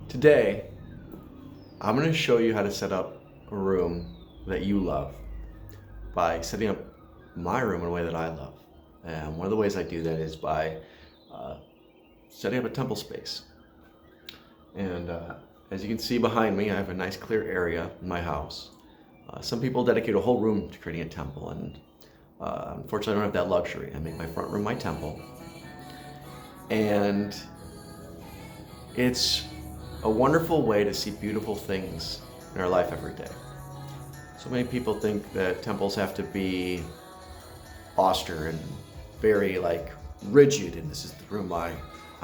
Today, I'm going to show you how to set up a room that you love by setting up my room in a way that I love. And one of the ways I do that is by uh, setting up a temple space. And as you can see behind me, I have a nice clear area in my house. Some people dedicate a whole room to creating a temple, and unfortunately, I don't have that luxury. I make my front room my temple. And it's a wonderful way to see beautiful things in our life every day. So many people think that temples have to be austere and very rigid, and this is the room I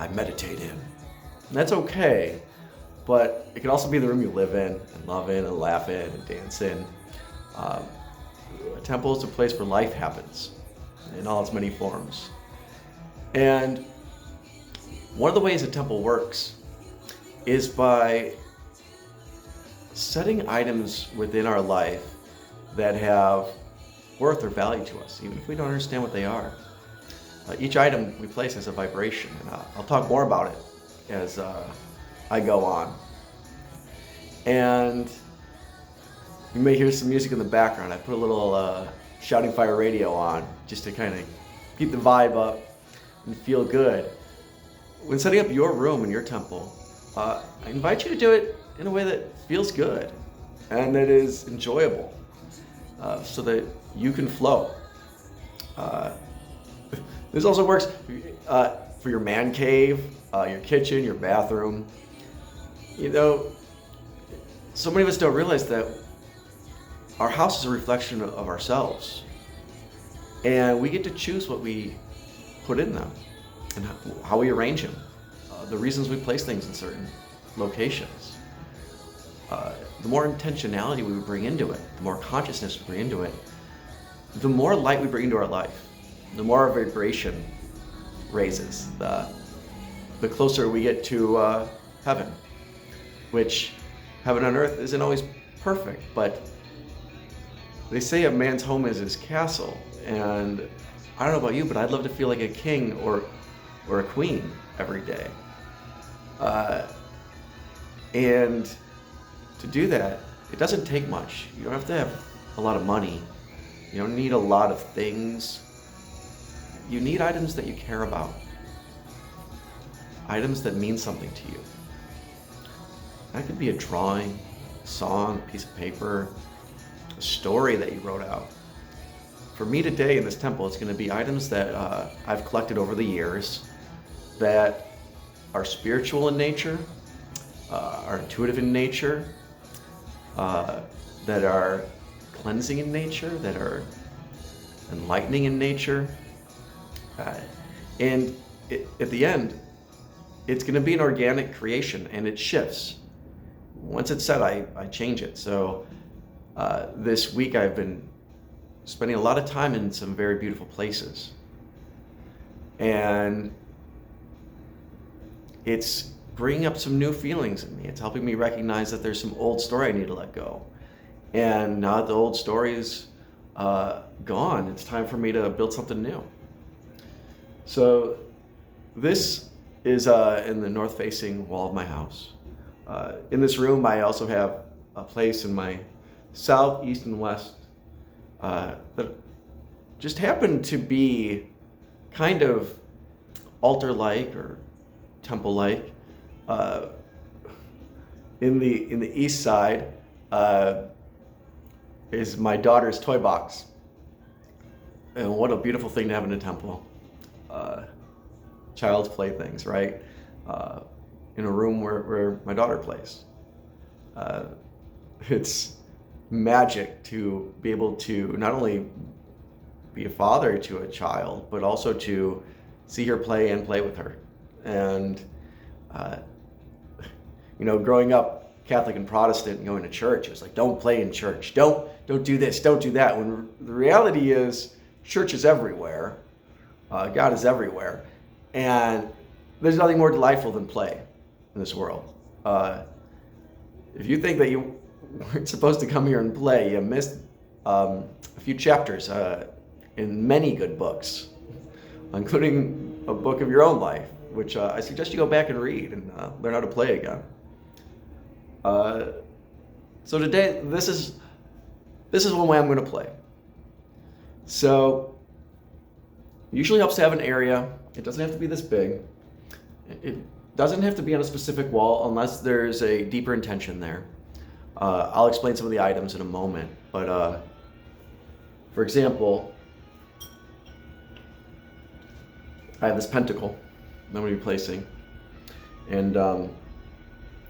meditate in. And that's okay, but it can also be the room you live in and love in and laugh in and dance in. Um, a temple is a place where life happens in all its many forms. And one of the ways a temple works is by setting items within our life that have worth or value to us, even if we don't understand what they are. Each item we place has a vibration, and I'll talk more about it as I go on. And you may hear some music in the background. I put a little Shouting Fire radio on just to kind of keep the vibe up and feel good. When setting up your room in your temple, I invite you to do it in a way that feels good and that is enjoyable, so that you can flow. This also works for your man cave, your kitchen, your bathroom. You know, so many of us don't realize that our house is a reflection of ourselves, and we get to choose what we put in them and how we arrange them. The reasons we place things in certain locations. The more intentionality we bring into it, the more consciousness we bring into it, the more light we bring into our life, the more our vibration raises, the closer we get to heaven, which heaven on earth isn't always perfect, but they say a man's home is his castle, and I don't know about you, but I'd love to feel like a king or a queen every day. And to do that, it doesn't take much. You don't have to have a lot of money. You don't need a lot of things. You need items that you care about. Items that mean something to you. That could be a drawing, a song, a piece of paper, a story that you wrote out. For me today in this temple, it's going to be items that I've collected over the years that are spiritual in nature, are intuitive in nature, that are cleansing in nature, that are enlightening in nature. And at the end, it's going to be an organic creation, and it shifts. Once it's set, I change it. So this week I've been spending a lot of time in some very beautiful places. And it's bringing up some new feelings in me. It's helping me recognize that there's some old story I need to let go. And now that the old story is gone, it's time for me to build something new. So this is in the north-facing wall of my house. In this room, I also have a place in my south, east, and west that just happen to be kind of altar-like or temple-like. In the east side is my daughter's toy box, and what a beautiful thing to have in a temple. Child's playthings, right? In a room where my daughter plays. It's magic to be able to not only be a father to a child, but also to see her play and play with her. And growing up Catholic and Protestant and going to church, it was like, don't play in church, don't do this, don't do that. When the reality is, church is everywhere, God is everywhere, and there's nothing more delightful than play in this world. If you think that you weren't supposed to come here and play, you missed a few chapters in many good books, including a book of your own life, which I suggest you go back and read and learn how to play again. Uh, so today, this is one way I'm going to play. So usually helps to have an area. It doesn't have to be this big. It doesn't have to be on a specific wall unless there's a deeper intention there. I'll explain some of the items in a moment, but for example, I have this pentacle that I'm going to be placing, and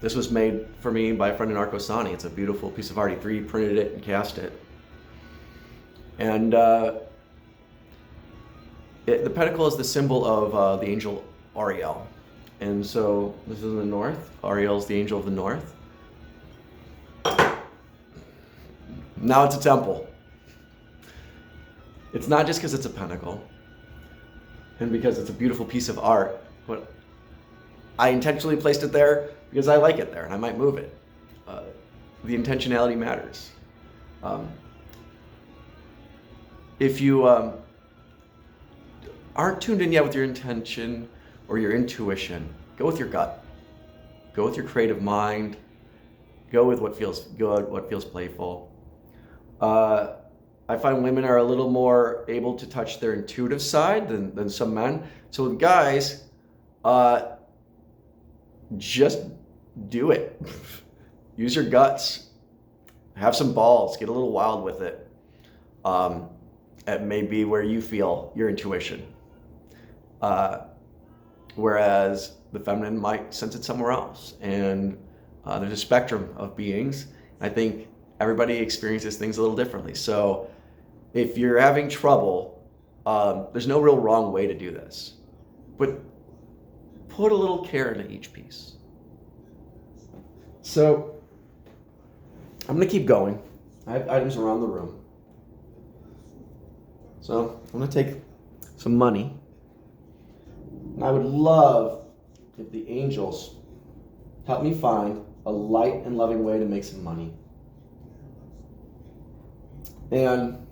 this was made for me by a friend in Arcosani. It's a beautiful piece of art. He 3D printed it and cast it. And the pentacle is the symbol of the angel Ariel. And so this is in the north. Ariel is the angel of the north. Now it's a temple. It's not just because it's a pentacle and because it's a beautiful piece of art, but I intentionally placed it there because I like it there and I might move it. The intentionality matters. If you aren't tuned in yet with your intention or your intuition, go with your gut. Go with your creative mind. Go with what feels good, what feels playful. I find women are a little more able to touch their intuitive side than some men. So with guys, just do it. Use your guts. Have some balls. Get a little wild with it. It may be where you feel your intuition. Whereas the feminine might sense it somewhere else. And there's a spectrum of beings. I think everybody experiences things a little differently. So if you're having trouble, there's no real wrong way to do this. But put a little care into each piece. So I'm going to keep going. I have items around the room. So I'm going to take some money. And I would love if the angels help me find a light and loving way to make some money. And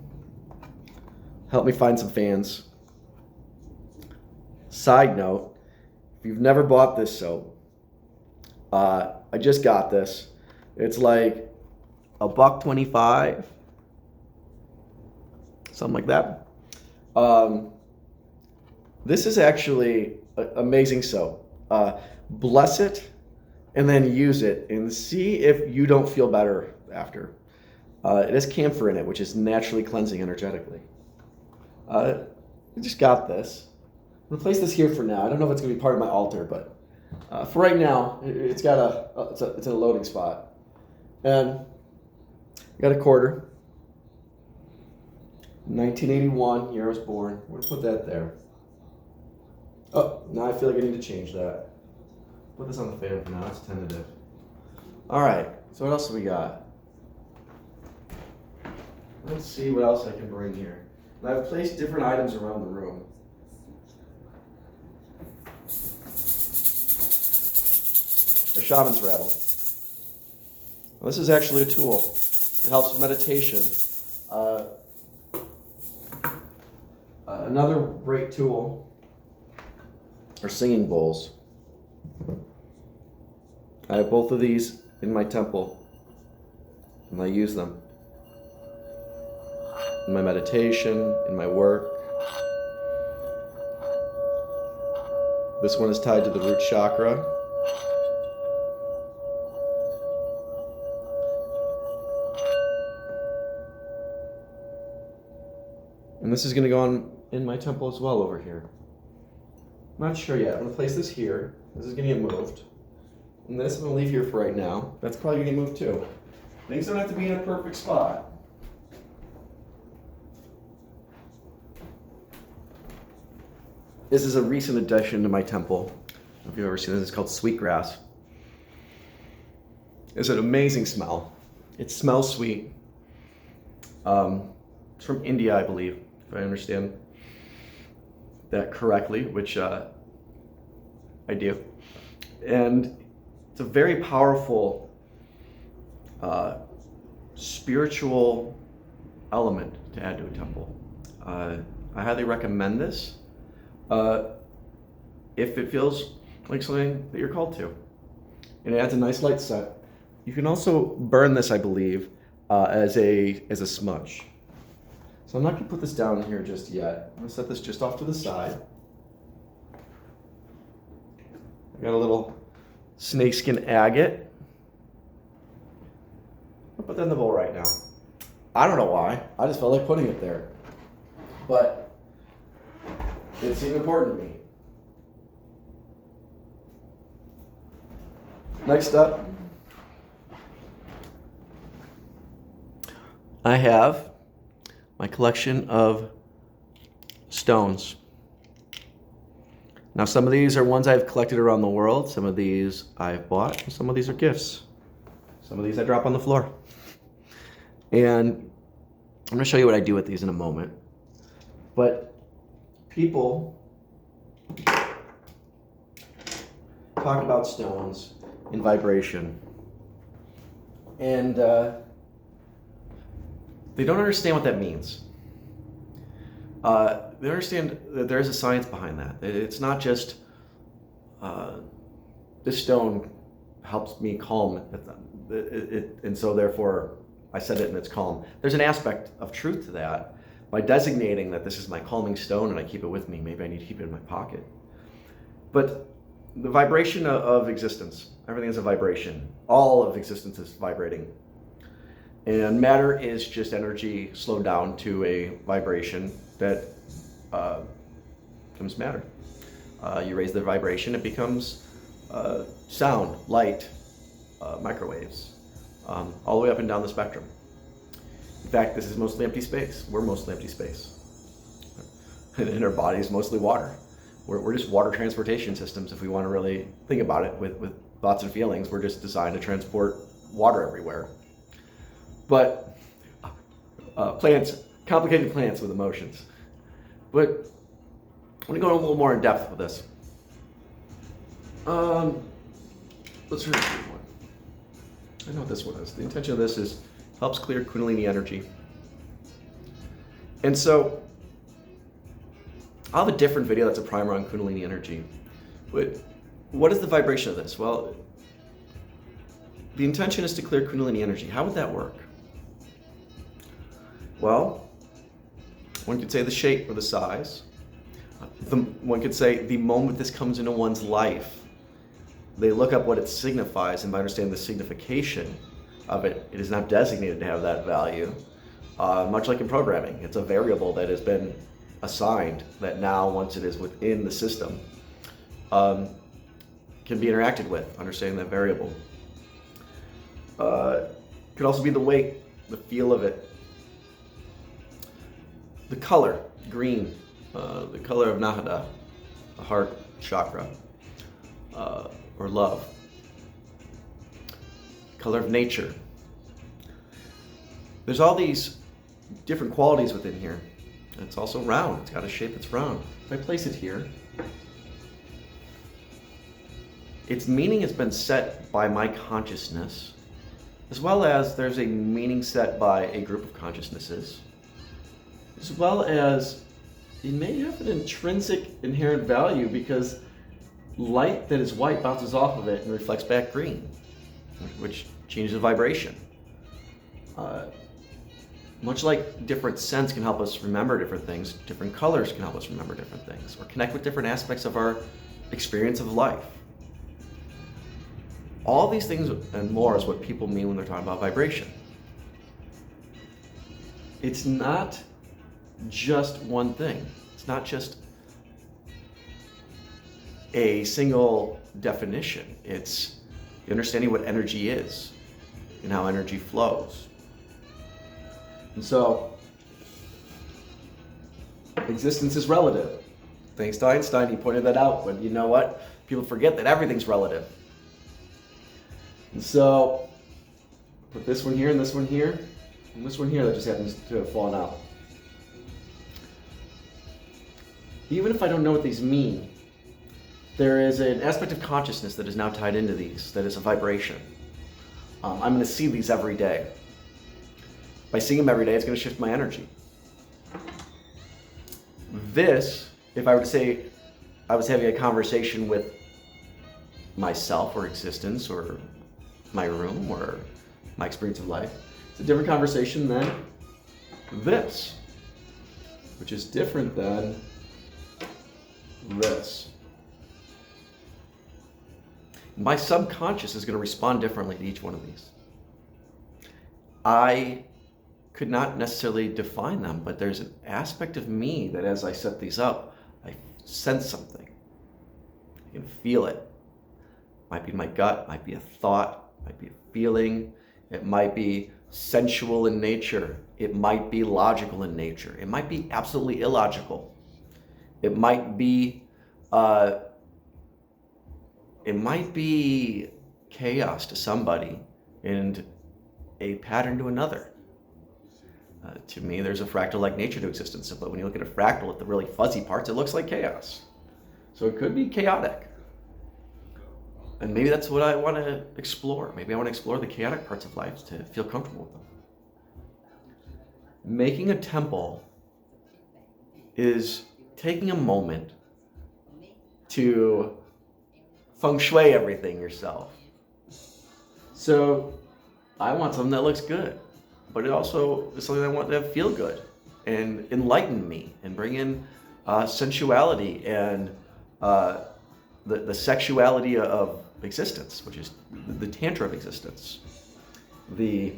help me find some fans. Side note, if you've never bought this soap, I just got this. It's like $1.25, something like that. This is actually amazing soap. Bless it and then use it and see if you don't feel better after. It has camphor in it, which is naturally cleansing energetically. I just got this. I'm gonna place this here for now. I don't know if it's gonna be part of my altar, but for right now, it's in a loading spot. And I got a quarter. 1981, year I was born. We're gonna put that there. Oh, now I feel like I need to change that. Put this on the fan for now, it's tentative. All right, so what else do we got? Let's see what else I can bring here. And I've placed different items around the room. A shaman's rattle. Well, this is actually a tool. It helps with meditation. Another great tool are singing bowls. I have both of these in my temple, and I use them in my meditation, in my work. This one is tied to the root chakra. And this is going to go on in my temple as well over here. I'm not sure yet. I'm going to place this here. This is going to get moved. And this I'm going to leave here for right now. That's probably going to get moved too. Things don't have to be in a perfect spot. This is a recent addition to my temple. I don't know if you've ever seen this. It's called sweetgrass. It's an amazing smell. It smells sweet. It's from India, I believe, if I understand that correctly, which I do. And it's a very powerful spiritual element to add to a temple. I highly recommend this if it feels like something that you're called to. And it adds a nice light set. You can also burn this, I believe, as a smudge. So I'm not going to put this down here just yet. I'm going to set this just off to the side. I got a little snakeskin agate. I'll put that in the bowl right now. I don't know why. I just felt like putting it there. But it seemed important to me. Next up, I have my collection of stones. Now, some of these are ones I've collected around the world. Some of these I've bought. And some of these are gifts. Some of these I drop on the floor. And I'm going to show you what I do with these in a moment. But people talk about stones in vibration. And they don't understand what that means. They understand that there is a science behind that. It's not just this stone helps me calm, and so therefore I said it and it's calm. There's an aspect of truth to that. By designating that this is my calming stone and I keep it with me, maybe I need to keep it in my pocket. But the vibration of existence, everything is a vibration. All of existence is vibrating. And matter is just energy slowed down to a vibration that becomes matter. You raise the vibration, it becomes sound, light, microwaves, all the way up and down the spectrum. In fact, this is mostly empty space. We're mostly empty space. And our body is mostly water. We're just water transportation systems if we want to really think about it with thoughts and feelings. We're just designed to transport water everywhere. But plants, complicated plants with emotions. But I want to go a little more in depth with this. Let's read one. I know what this one is. The intention of this is helps clear Kundalini energy. And so I'll have a different video that's a primer on Kundalini energy. But what is the vibration of this? Well, the intention is to clear Kundalini energy. How would that work? Well, one could say the shape or the size. One could say the moment this comes into one's life, they look up what it signifies, and by understanding the signification of it, it is not designated to have that value. Much like in programming, it's a variable that has been assigned that now, once it is within the system, can be interacted with, understanding that variable. Could also be the weight, the feel of it. The color, green, the color of Nahada, the heart chakra, or love. Color of nature. There's all these different qualities within here. It's also round. It's got a shape that's round. If I place it here, its meaning has been set by my consciousness, as well as there's a meaning set by a group of consciousnesses, as well as it may have an intrinsic inherent value because light that is white bounces off of it and reflects back green, which changes the vibration. Much like different scents can help us remember different things, different colors can help us remember different things, or connect with different aspects of our experience of life. All these things and more is what people mean when they're talking about vibration. It's not just one thing. It's not just a single definition. It's understanding what energy is and how energy flows. And so, existence is relative. Thanks to Einstein, he pointed that out. But you know what? People forget that everything's relative. And so, put this one here and this one here, and this one here that just happens to have fallen out. Even if I don't know what these mean, there is an aspect of consciousness that is now tied into these, that is a vibration. I'm going to see these every day. By seeing them every day, it's going to shift my energy. This, if I were to say I was having a conversation with myself or existence or my room or my experience of life. It's a different conversation than this, which is different than this. My subconscious is going to respond differently to each one of these. I could not necessarily define them, but there's an aspect of me that as I set these up, I sense something. I can feel it. Might be my gut, might be a thought, might be a feeling. It might be sensual in nature. It might be logical in nature. It might be absolutely illogical. It might be chaos to somebody and a pattern to another. To me, there's a fractal-like nature to existence, but when you look at a fractal at the really fuzzy parts, it looks like chaos. So it could be chaotic. And maybe that's what I want to explore. Maybe I want to explore the chaotic parts of life to feel comfortable with them. Making a temple is taking a moment to feng shui everything yourself. So I want something that looks good, but it also is something I want to feel good and enlighten me and bring in sensuality and the sexuality of existence, which is the tantra of existence, the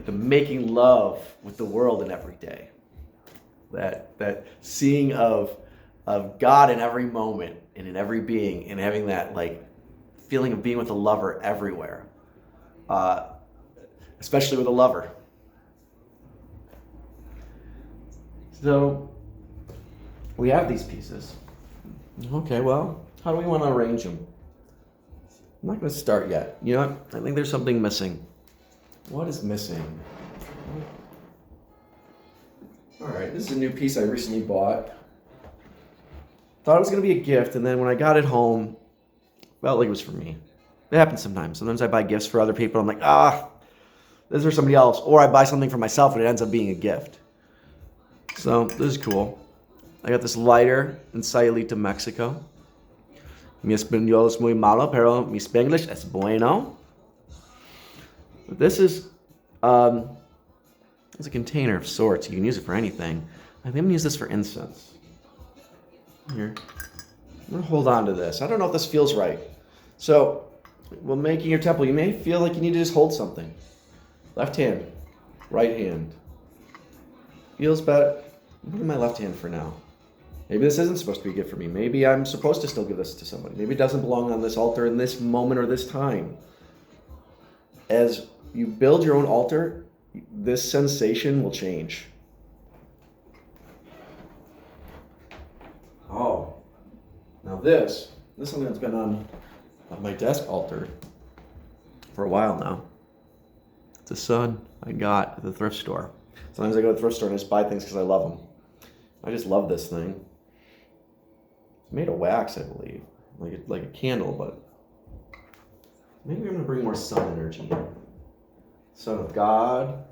making love with the world in every day, that seeing of God in every moment and in every being, and having that feeling of being with a lover everywhere, especially with a lover. So we have these pieces. Okay, well, how do we want to arrange them? I'm not going to start yet. You know what? I think there's something missing. What is missing? All right, this is a new piece I recently bought. Thought it was going to be a gift, and then when I got it home, felt like it was for me. It happens sometimes. Sometimes I buy gifts for other people. I'm like, this is for somebody else. Or I buy something for myself, and it ends up being a gift. So this is cool. I got this lighter in Sayulita, Mexico. Mi español es muy malo, pero mi Spanglish es bueno. But this is it's a container of sorts. You can use it for anything. I think I'm gonna use this for incense. Here, I'm gonna hold on to this. I don't know if this feels right. So, while making your temple, you may feel like you need to just hold something. Left hand, right hand. Feels better. I'm putting my left hand for now. Maybe this isn't supposed to be a gift for me. Maybe I'm supposed to still give this to somebody. Maybe it doesn't belong on this altar in this moment or this time. As you build your own altar, this sensation will change. Oh, now this is something that's been on my desk altar for a while now. It's a sun I got at the thrift store. Sometimes I go to the thrift store and just buy things because I love them. I just love this thing. It's made of wax, I believe, like a candle, but maybe I'm gonna bring more sun energy in. Son of God,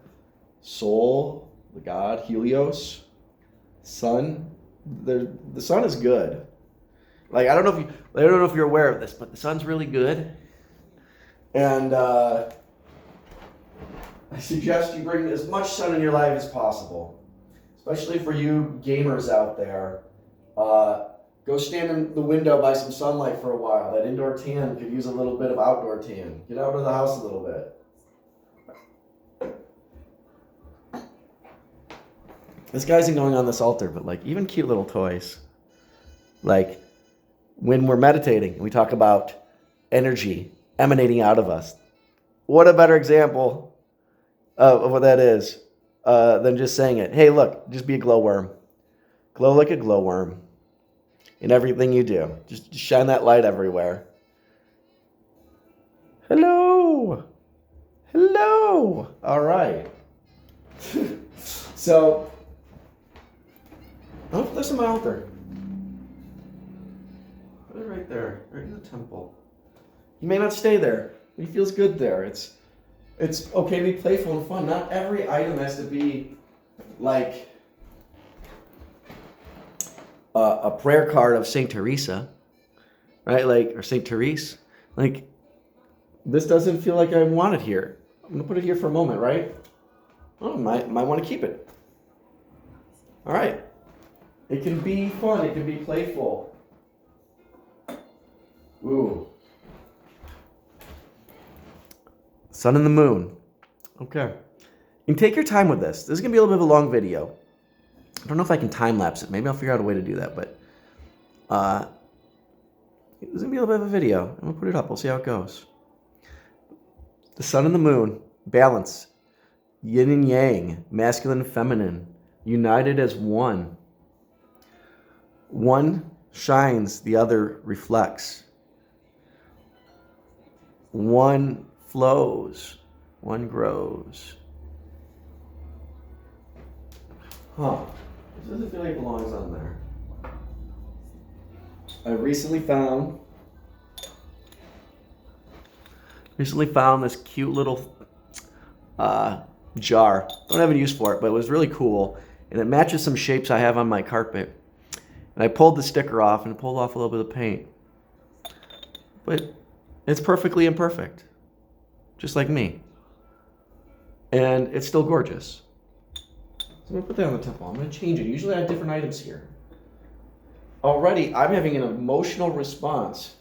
soul, the God, Helios, sun. The sun is good. I don't know if you're aware of this, but the sun's really good. And I suggest you bring as much sun in your life as possible, especially for you gamers out there. Go stand in the window by some sunlight for a while. That indoor tan could use a little bit of outdoor tan. Get out of the house a little bit. This guy isn't going on this altar, but even cute little toys. When we're meditating and we talk about energy emanating out of us. What a better example of what that is than just saying it. Hey, look, just be a glowworm. Glow like a glowworm in everything you do. Just shine that light everywhere. Hello. Hello. All right. So, oh, there's my altar. Put it right there, right in the temple. You may not stay there, but it feels good there. It's okay to be playful and fun. Not every item has to be like a prayer card of Saint Teresa, right? Or Saint Therese. This doesn't feel like I want it here. I'm going to put it here for a moment, right? Oh, might want to keep it. All right. It can be fun. It can be playful. Ooh. Sun and the moon. Okay. You can take your time with this. This is going to be a little bit of a long video. I don't know if I can time lapse it. Maybe I'll figure out a way to do that, but this is going to be a little bit of a video. I'm going to put it up. We'll see how it goes. The sun and the moon, balance, yin and yang, masculine and feminine, united as one. One shines, the other reflects. One flows, one grows. Huh. This doesn't feel like it belongs on there. I recently found this cute little jar. Don't have any use for it, but it was really cool. And it matches some shapes I have on my carpet. And I pulled the sticker off and pulled off a little bit of paint. But it's perfectly imperfect. Just like me. And it's still gorgeous. So I'm going to put that on the temple. I'm going to change it. Usually I have different items here. Already, I'm having an emotional response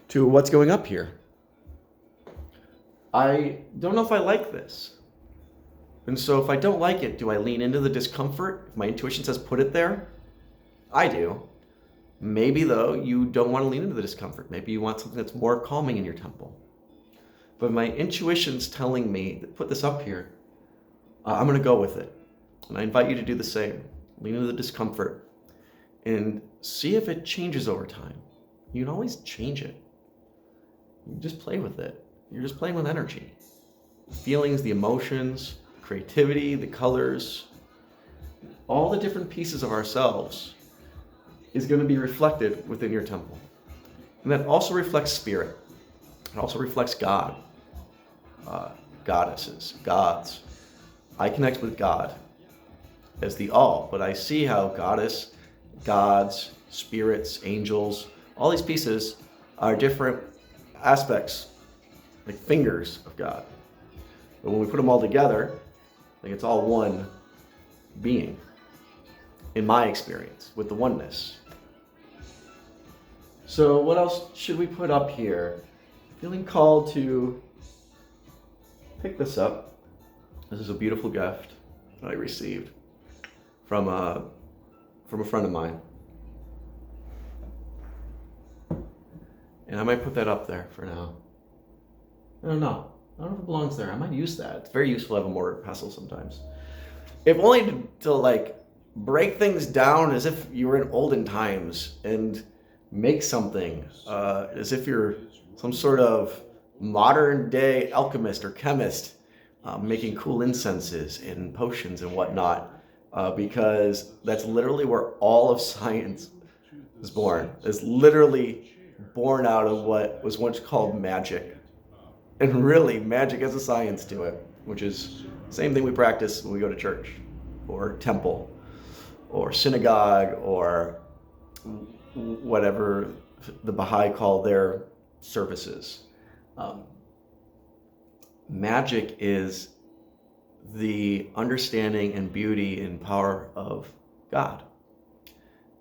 to what's going up here. I don't know if I like this. And so if I don't like it, do I lean into the discomfort? If my intuition says put it there, I do. Maybe, though, you don't want to lean into the discomfort. Maybe you want something that's more calming in your temple. But my intuition's telling me to put this up here. I'm going to go with it. And I invite you to do the same. Lean into the discomfort and see if it changes over time. You can always change it. You just play with it. You're just playing with energy. The feelings, the emotions, creativity, the colors, all the different pieces of ourselves is going to be reflected within your temple. And that also reflects spirit. It also reflects God, goddesses, gods. I connect with God as the all, but I see how goddess, gods, spirits, angels, all these pieces are different aspects, like fingers of God. But when we put them all together, like it's all one being, in my experience, with the oneness. So what else should we put up here? Feeling called to pick this up. This is a beautiful gift that I received from a friend of mine. And I might put that up there for now. I don't know. I don't know if it belongs there. I might use that. It's very useful to have a mortar and pestle sometimes. If only to like break things down as if you were in olden times and make something as if you're some sort of modern day alchemist or chemist making cool incenses and potions and whatnot, because that's literally where all of science is born. It's literally born out of what was once called magic. And really, magic has a science to it, which is the same thing we practice when we go to church or temple or synagogue or whatever the Baha'i call their services. Magic is the understanding and beauty and power of God.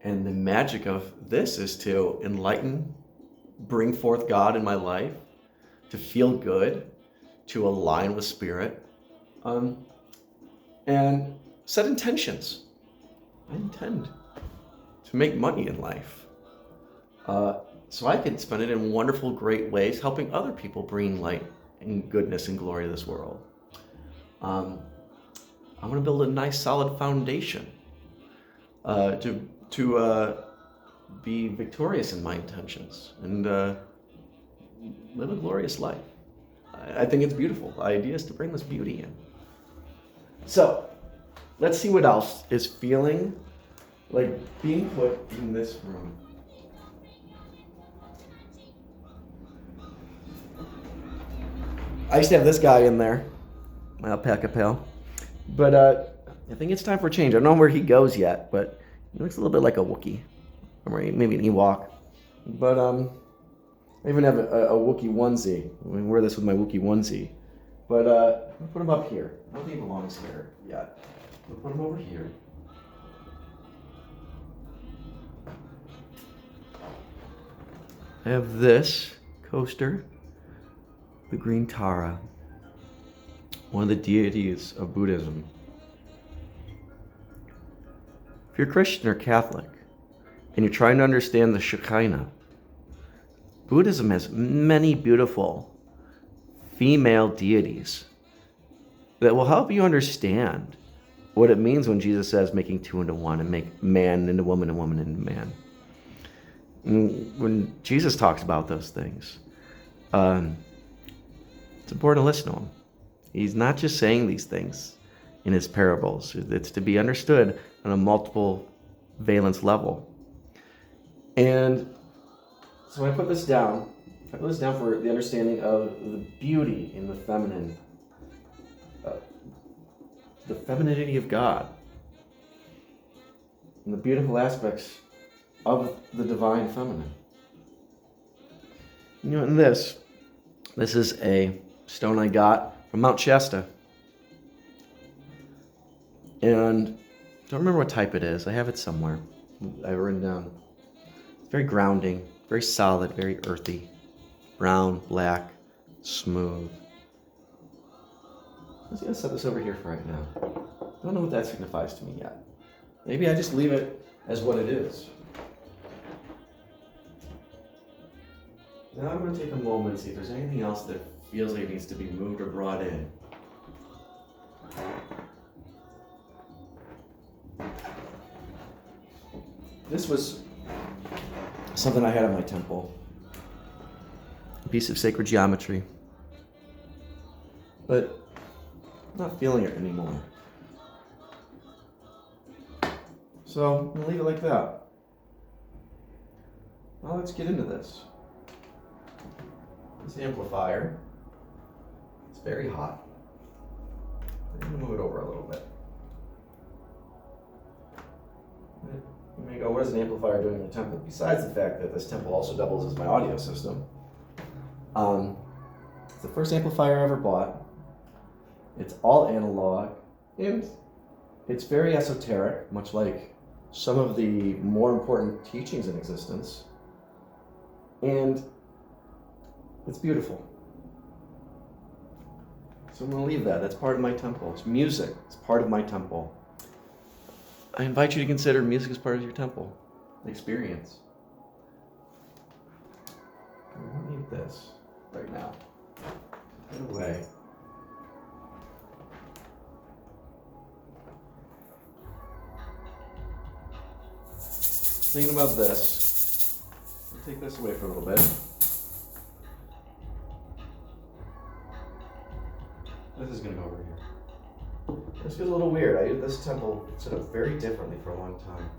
And the magic of this is to enlighten, bring forth God in my life, to feel good, to align with spirit, and set intentions. I intend to make money in life. So I can spend it in wonderful, great ways, helping other people bring light and goodness and glory to this world. I want to build a nice, solid foundation to be victorious in my intentions and live a glorious life. I think it's beautiful. The idea is to bring this beauty in. So let's see what else is feeling like being put in this room. I used to have this guy in there, my alpaca pal. But I think it's time for a change. I don't know where he goes yet, but he looks a little bit like a Wookiee. Or maybe an Ewok. But I even have a Wookiee onesie. I'm going to wear this with my Wookiee onesie. But I'm going to put him up here. I don't think he belongs here yet. I'll put him over here. I have this coaster, the Green Tara, one of the deities of Buddhism. If you're Christian or Catholic, and you're trying to understand the Shekinah, Buddhism has many beautiful female deities that will help you understand what it means when Jesus says making two into one and make man into woman and woman into man. And when Jesus talks about those things, it's important to listen to him. He's not just saying these things in his parables. It's to be understood on a multiple valence level. And so I put this down. I put this down for the understanding of the beauty in the feminine, the femininity of God, and the beautiful aspects of the divine feminine. You know, and this is a stone I got from Mount Shasta. And I don't remember what type it is. I have it somewhere. I have it written down. It's very grounding, very solid, very earthy. Brown, black, smooth. I'm just going to set this over here for right now. I don't know what that signifies to me yet. Maybe I just leave it as what it is. Now I'm going to take a moment and see if there's anything else that feels like it needs to be moved or brought in. This was something I had at my temple. A piece of sacred geometry. But I'm not feeling it anymore. So I'm going to leave it like that. Now let's get into this. This amplifier, it's very hot. I'm going to move it over a little bit. You may go, what is an amplifier doing in the temple? Besides the fact that this temple also doubles as my audio system. It's the first amplifier I ever bought. It's all analog, and it's very esoteric, much like some of the more important teachings in existence. And it's beautiful. So I'm going to leave that. That's part of my temple. It's music. It's part of my temple. I invite you to consider music as part of your temple experience. I don't need this right now. Put it away. Thinking about this. I'll take this away for a little bit. This is going to go over here. This feels a little weird. This temple set up very differently for a long time.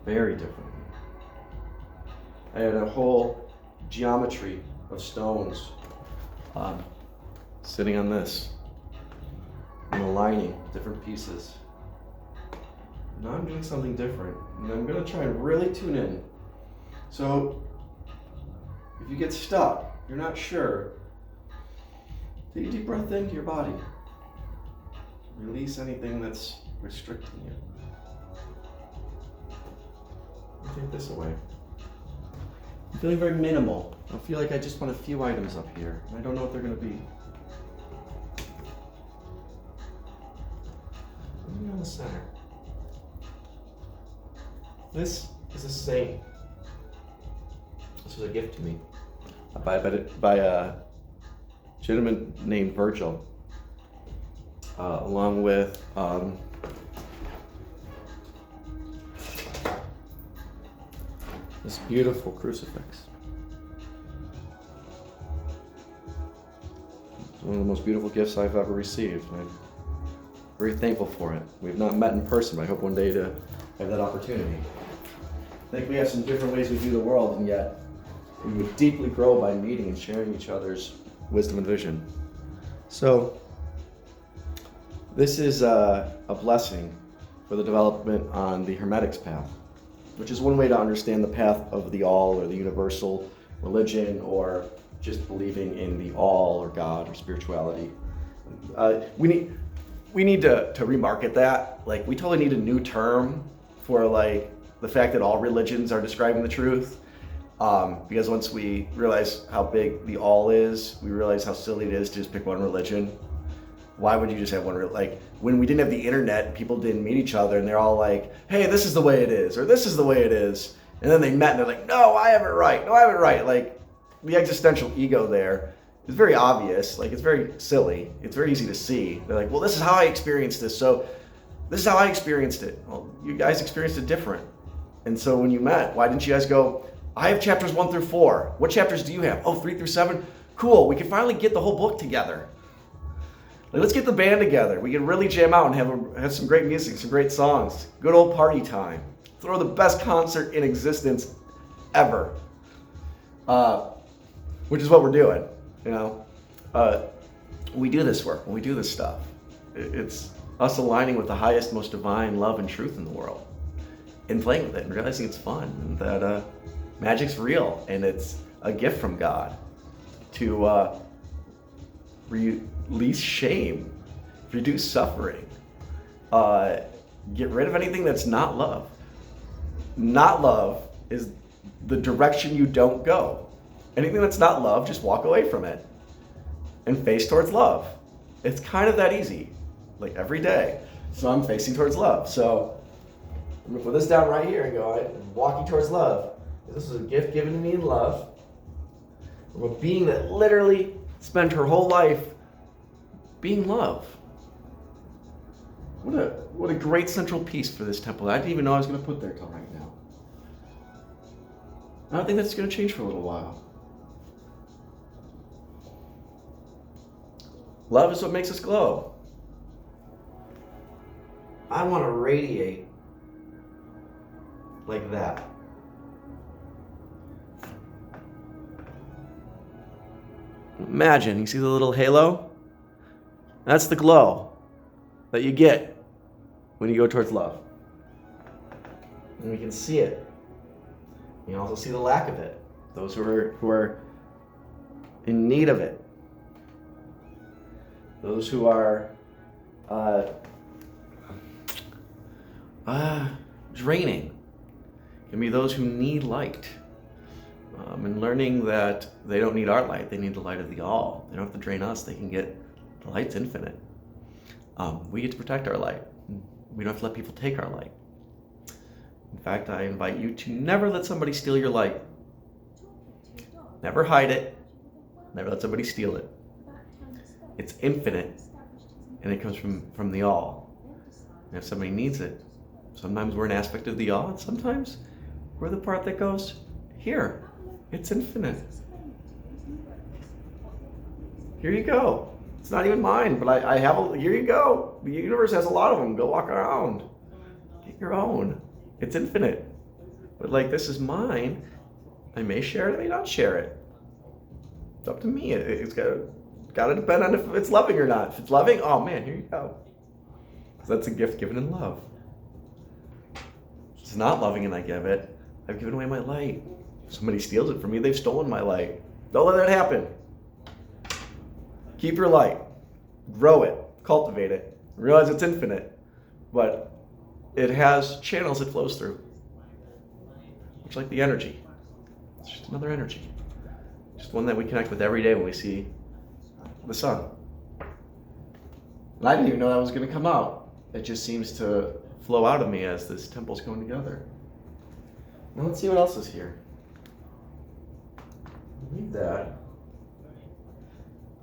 Very differently. I had a whole geometry of stones sitting on this and aligning different pieces. Now I'm doing something different, and I'm going to try and really tune in. So if you get stuck, you're not sure, take a deep breath into your body. Release anything that's restricting you. I'll take this away. I'm feeling very minimal. I feel like I just want a few items up here, and I don't know what they're going to be. Maybe on the center. This is a saint. This was a gift to me by a gentleman named Virgil, along with this beautiful crucifix. It's one of the most beautiful gifts I've ever received. I'm very thankful for it. We've not met in person, but I hope one day to have that opportunity. I think we have some different ways we view the world, and yet we would deeply grow by meeting and sharing each other's wisdom and vision. So, this is a blessing for the development on the Hermetics path, which is one way to understand the path of the all or the universal religion or just believing in the all or God or spirituality. We need to remarket that. Like, we totally need a new term for like the fact that all religions are describing the truth. Because once we realize how big the all is, we realize how silly it is to just pick one religion. Why would you just have one? Like, when we didn't have the internet, people didn't meet each other, and they're all like, "Hey, this is the way it is," or "This is the way it is," and then they met, and they're like, "No, I have it right. No, I have it right." Like, the existential ego there is very obvious. Like, it's very silly. It's very easy to see. They're like, "Well, this is how I experienced this, so this is how I experienced it." Well, you guys experienced it different, and so when you met, why didn't you guys go, "I have chapters 1 through 4. What chapters do you have?" "Oh, 3 through 7. Cool. We can finally get the whole book together. Like, let's get the band together. We can really jam out and have some great music, some great songs. Good old party time. Throw the best concert in existence ever." Which is what we're doing, you know. We do this work, when we do this stuff, it's us aligning with the highest, most divine love and truth in the world, and playing with it and realizing it's fun, and that magic's real, and it's a gift from God to release shame, reduce suffering, get rid of anything that's not love. Not love is the direction you don't go. Anything that's not love, just walk away from it and face towards love. It's kind of that easy, like every day. So I'm facing towards love. So I'm gonna put this down right here and go, I'm walking towards love. This is a gift given to me in love from a being that literally spent her whole life being love. What a great central piece for this temple. I didn't even know I was going to put there till right now. I don't think that's going to change for a little while. Love is what makes us glow. I want to radiate like that. Imagine, you see the little halo? That's the glow that you get when you go towards love. And we can see it. You can also see the lack of it. Those who are in need of it. Those who are draining. Can be those who need light. And learning that they don't need our light, they need the light of the all. They don't have to drain us, they can get, the light's infinite. We get to protect our light. We don't have to let people take our light. In fact, I invite you to never let somebody steal your light. Never hide it. Never let somebody steal it. It's infinite, and it comes from the all. And if somebody needs it, sometimes we're an aspect of the all, and sometimes we're the part that goes, here. It's infinite. Here you go. It's not even mine, but I have here you go. The universe has a lot of them. Go walk around. Get your own. It's infinite. But like, this is mine. I may share it, I may not share it. It's up to me. It's got to depend on if it's loving or not. If it's loving, oh man, here you go. Because that's a gift given in love. If it's not loving and I give it, I've given away my light. If somebody steals it from me, they've stolen my light. Don't let that happen. Keep your light. Grow it. Cultivate it. Realize it's infinite. But it has channels it flows through. Much like the energy. It's just another energy. Just one that we connect with every day when we see the sun. And I didn't even know that was going to come out. It just seems to flow out of me as this temple's going together. Now let's see what else is here. Read that.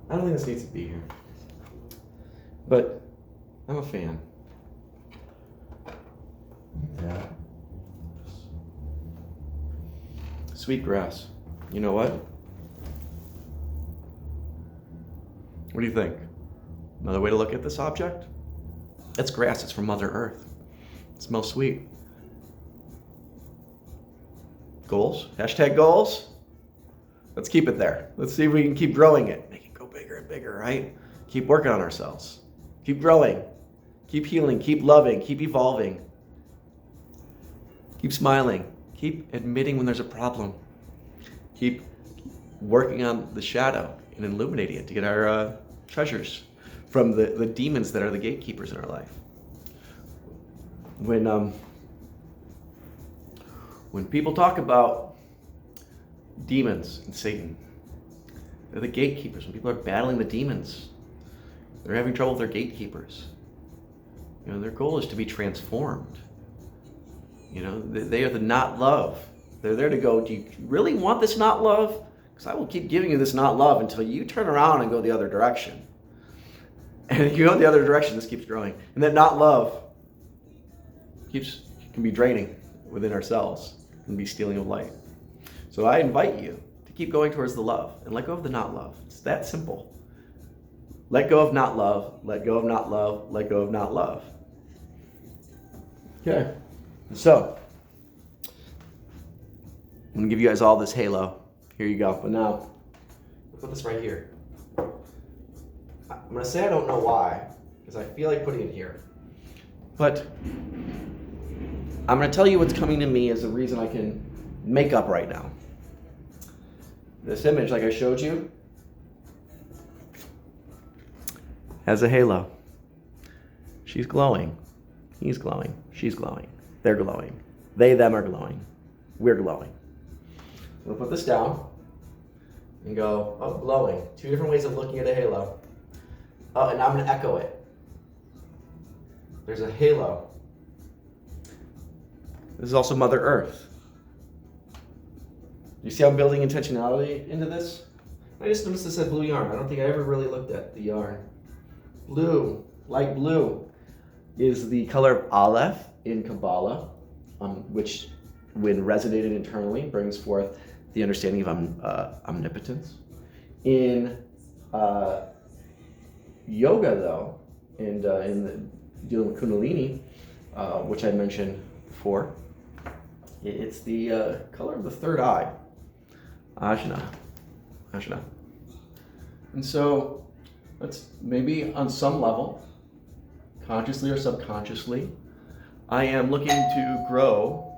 I don't think this needs to be here. But I'm a fan. Read that. Sweet grass. You know what? What do you think? Another way to look at this object? It's grass. It's from Mother Earth. It smells sweet. Goals? Hashtag goals? Let's keep it there. Let's see if we can keep growing it. Make it go bigger and bigger, right? Keep working on ourselves. Keep growing. Keep healing. Keep loving. Keep evolving. Keep smiling. Keep admitting when there's a problem. Keep working on the shadow and illuminating it to get our treasures from the demons that are the gatekeepers in our life. When people talk about demons and Satan, they're the gatekeepers. When people are battling the demons, they're having trouble with their gatekeepers. Their goal is to be transformed. They are the not love. They're there to go, do you really want this not love? Because I will keep giving you this not love until you turn around and go the other direction. And if you go the other direction, this keeps growing. And that not love can be draining within ourselves and be stealing of light. So I invite you to keep going towards the love and let go of the not love. It's that simple. Let go of not love, let go of not love, let go of not love. Okay. So, I'm going to give you guys all this halo. Here you go. But now, I'll put this right here. I'm going to say I don't know why, because I feel like putting it here. But I'm going to tell you what's coming to me as a reason I can make up right now. This image, like I showed you, has a halo. She's glowing. He's glowing. She's glowing. They're glowing. They, them are glowing. We're glowing. We'll put this down and go, oh, glowing. Two different ways of looking at a halo. Oh, and I'm going to echo it. There's a halo. This is also Mother Earth. You see how I'm building intentionality into this? I just noticed this said blue yarn. I don't think I ever really looked at the yarn. Blue, light blue, is the color of Aleph in Kabbalah, which, when resonated internally, brings forth the understanding of omnipotence. In yoga, though, and dealing with Kundalini, which I mentioned before, it's the color of the third eye, Ajna. And so, let's maybe on some level, consciously or subconsciously, I am looking to grow